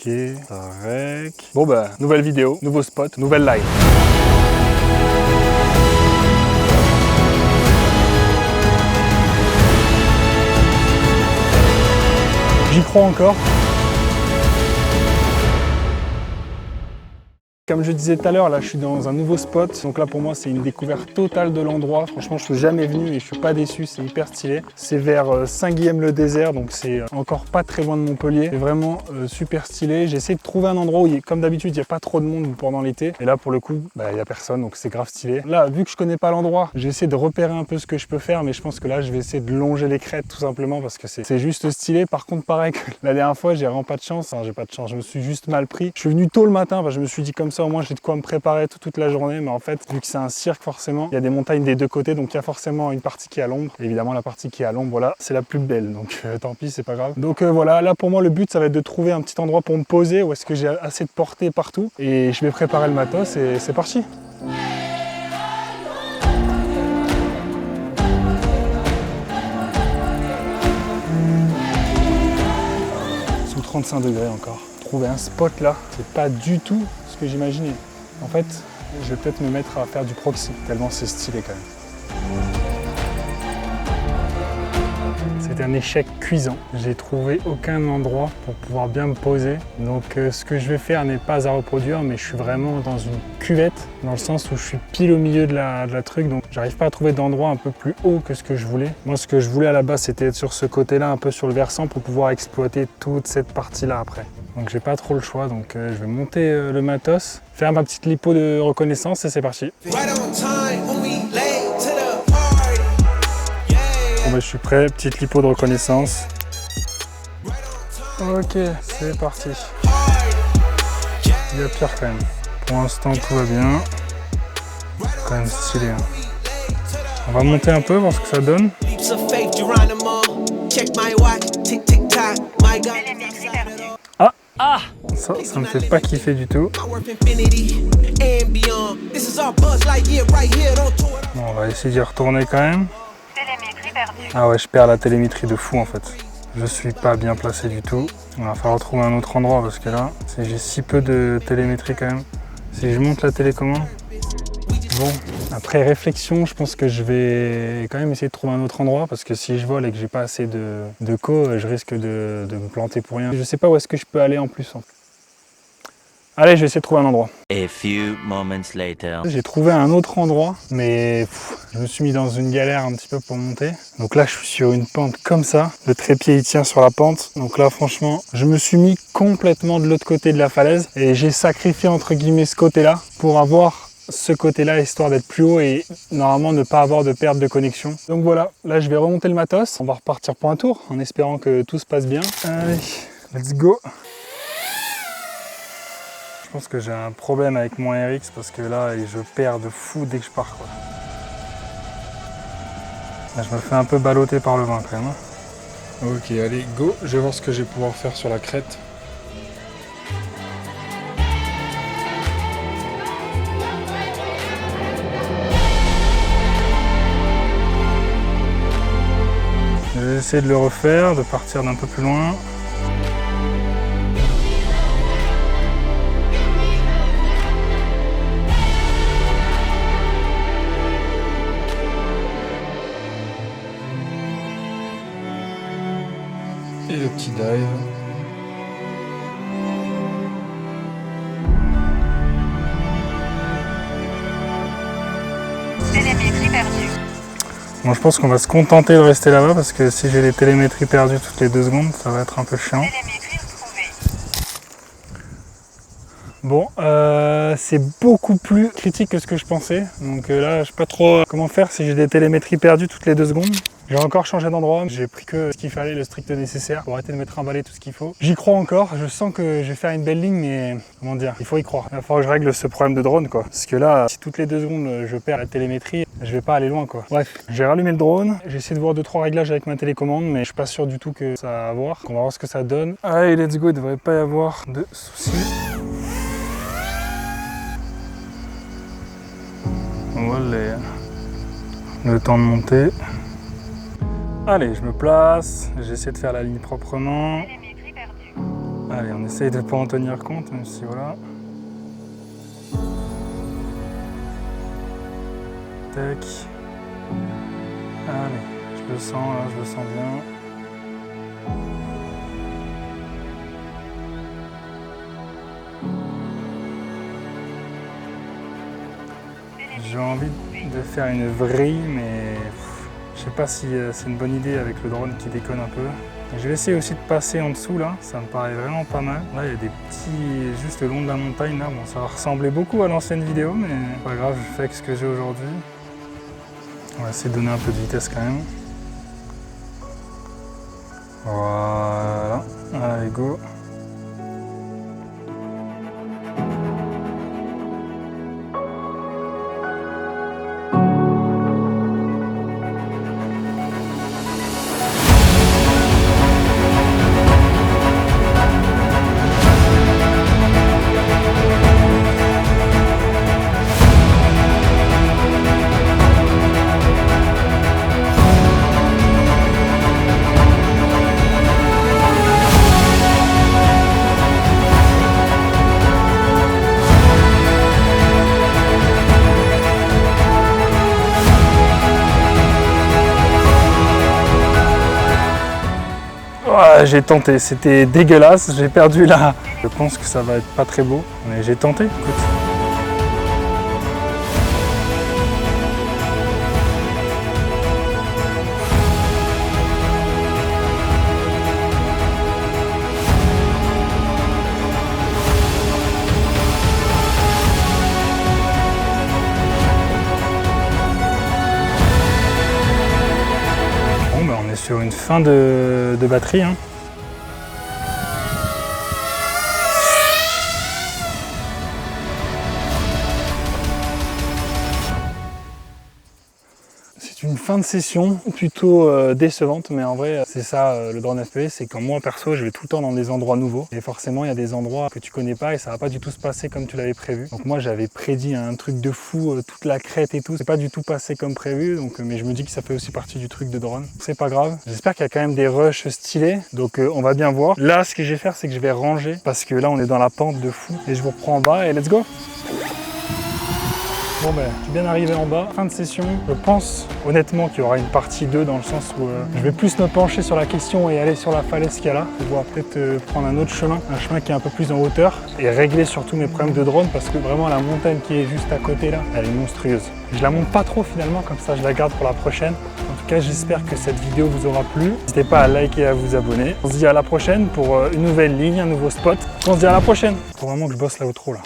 Ok, ça rec. Bon bah, nouvelle vidéo, nouveau spot, nouvelle live. J'y crois encore. Comme je disais tout à l'heure, là je suis dans un nouveau spot, donc là pour moi c'est une découverte totale de l'endroit. Franchement je suis jamais venu et je suis pas déçu, c'est hyper stylé. C'est vers Saint-Guilhem-le-Désert, donc c'est encore pas très loin de Montpellier. C'est vraiment super stylé. J'ai essayé de trouver un endroit où, comme d'habitude, il n'y a pas trop de monde pendant l'été. Et là pour le coup, il n'y a personne, donc c'est grave stylé. Là, vu que je connais pas l'endroit, j'ai essayé de repérer un peu ce que je peux faire, mais je pense que là je vais essayer de longer les crêtes tout simplement parce que c'est juste stylé. Par contre pareil que la dernière fois, j'ai vraiment pas de chance, j'ai pas de chance, je me suis juste mal pris. Je suis venu tôt le matin, je me suis dit comme ça au moins j'ai de quoi me préparer toute la journée, mais en fait vu que c'est un cirque forcément, il y a des montagnes des deux côtés, donc il y a forcément une partie qui est à l'ombre. Évidemment la partie qui est à l'ombre, voilà, c'est la plus belle, donc tant pis, c'est pas grave. Donc voilà, là pour moi le but ça va être de trouver un petit endroit pour me poser où est-ce que j'ai assez de portée partout et je vais préparer le matos et c'est parti. Sous 35 degrés encore. Trouver un spot là, c'est pas du tout ce que j'imaginais. En fait, je vais peut-être me mettre à faire du proxy, tellement c'est stylé quand même. C'était un échec cuisant. J'ai trouvé aucun endroit pour pouvoir bien me poser. Donc ce que je vais faire n'est pas à reproduire, mais je suis vraiment dans une cuvette, dans le sens où je suis pile au milieu de la truc. Donc j'arrive pas à trouver d'endroit un peu plus haut que ce que je voulais. Moi ce que je voulais à la base, c'était être sur ce côté-là, un peu sur le versant, pour pouvoir exploiter toute cette partie-là après. Donc j'ai pas trop le choix, donc je vais monter le matos, faire ma petite lipo de reconnaissance et c'est parti. Bon, je suis prêt, petite lipo de reconnaissance. Ok, c'est parti. Il y a pire quand même. Pour l'instant tout va bien. Quand même stylé. Hein. On va monter un peu, voir ce que ça donne. Ah, ça me fait pas kiffer du tout. Bon, on va essayer d'y retourner quand même. Ah ouais, je perds la télémétrie de fou en fait. Je suis pas bien placé du tout. Il va falloir trouver un autre endroit parce que là, j'ai si peu de télémétrie quand même. Si je monte la télécommande. Bon, après réflexion, je pense que je vais quand même essayer de trouver un autre endroit parce que si je vole et que j'ai pas assez de co, je risque de me planter pour rien. Je sais pas où est-ce que je peux aller en plus. Allez, je vais essayer de trouver un endroit. A few moments later. J'ai trouvé un autre endroit, mais je me suis mis dans une galère un petit peu pour monter. Donc là, je suis sur une pente comme ça. Le trépied, il tient sur la pente. Donc là, franchement, je me suis mis complètement de l'autre côté de la falaise et j'ai sacrifié, entre guillemets, ce côté-là pour avoir ce côté-là, histoire d'être plus haut et normalement ne pas avoir de perte de connexion. Donc voilà, là, je vais remonter le matos. On va repartir pour un tour en espérant que tout se passe bien. Allez, let's go! Je pense que j'ai un problème avec mon RX parce que là, je perds de fou dès que je pars, quoi. Là, je me fais un peu balloter par le vent quand même. Hein. Ok, allez, go. Je vais voir ce que je vais pouvoir faire sur la crête. Je vais essayer de le refaire, de partir d'un peu plus loin. Et le petit dive. Télémétrie perdue. Bon, je pense qu'on va se contenter de rester là-bas parce que si j'ai les télémétries perdues toutes les 2 secondes, ça va être un peu chiant. Télémétrie retrouvée. Bon, c'est beaucoup plus critique que ce que je pensais. Donc là, je sais pas trop comment faire si j'ai des télémétries perdues toutes les 2 secondes. J'ai encore changé d'endroit, j'ai pris que ce qu'il fallait, le strict nécessaire pour arrêter de me trimballer tout ce qu'il faut. J'y crois encore, je sens que je vais faire une belle ligne, mais comment dire, il faut y croire. Il va falloir que je règle ce problème de drone, quoi. Parce que là, si toutes les 2 secondes je perds la télémétrie, je vais pas aller loin, quoi. Bref, j'ai rallumé le drone, j'ai essayé de voir 2-3 réglages avec ma télécommande, mais je suis pas sûr du tout que ça va avoir. On va voir ce que ça donne. Allez, let's go, il devrait pas y avoir de soucis. Voilà. Le temps de monter. Allez, je me place, j'essaie de faire la ligne proprement. Allez, on essaye de ne pas en tenir compte, même si voilà. Tac. Allez, je le sens là, je le sens bien. J'ai envie de faire une vrille, mais je sais pas si c'est une bonne idée avec le drone qui déconne un peu. Je vais essayer aussi de passer en dessous là, ça me paraît vraiment pas mal. Là il y a des petits, juste le long de la montagne là, bon ça ressemblait beaucoup à l'ancienne vidéo, mais pas grave, je fais avec ce que j'ai aujourd'hui. On va essayer de donner un peu de vitesse quand même. Voilà, allez go. Ouais, j'ai tenté, c'était dégueulasse, j'ai perdu là. Je pense que ça va être pas très beau, mais j'ai tenté, écoute. Sur une fin de batterie. Hein. C'est une fin de session plutôt décevante, mais en vrai c'est ça le drone FPV, c'est quand moi perso je vais tout le temps dans des endroits nouveaux et forcément il y a des endroits que tu connais pas et ça va pas du tout se passer comme tu l'avais prévu. Donc moi j'avais prédit un truc de fou, toute la crête et tout, c'est pas du tout passé comme prévu, donc, mais je me dis que ça fait aussi partie du truc de drone. C'est pas grave, j'espère qu'il y a quand même des rushs stylés, donc on va bien voir. Là ce que je vais faire c'est que je vais ranger parce que là on est dans la pente de fou et je vous reprends en bas et let's go. Bon ben, je suis bien arrivé en bas, fin de session. Je pense honnêtement qu'il y aura une partie 2 dans le sens où je vais plus me pencher sur la question et aller sur la falaise qu'il y a là. Je vais peut-être prendre un autre chemin, un chemin qui est un peu plus en hauteur et régler surtout mes problèmes de drone parce que vraiment la montagne qui est juste à côté là, elle est monstrueuse. Je la monte pas trop finalement, comme ça je la garde pour la prochaine. En tout cas, j'espère que cette vidéo vous aura plu. N'hésitez pas à liker et à vous abonner. On se dit à la prochaine pour une nouvelle ligne, un nouveau spot. On se dit à la prochaine. Faut vraiment que je bosse là-haut trop là.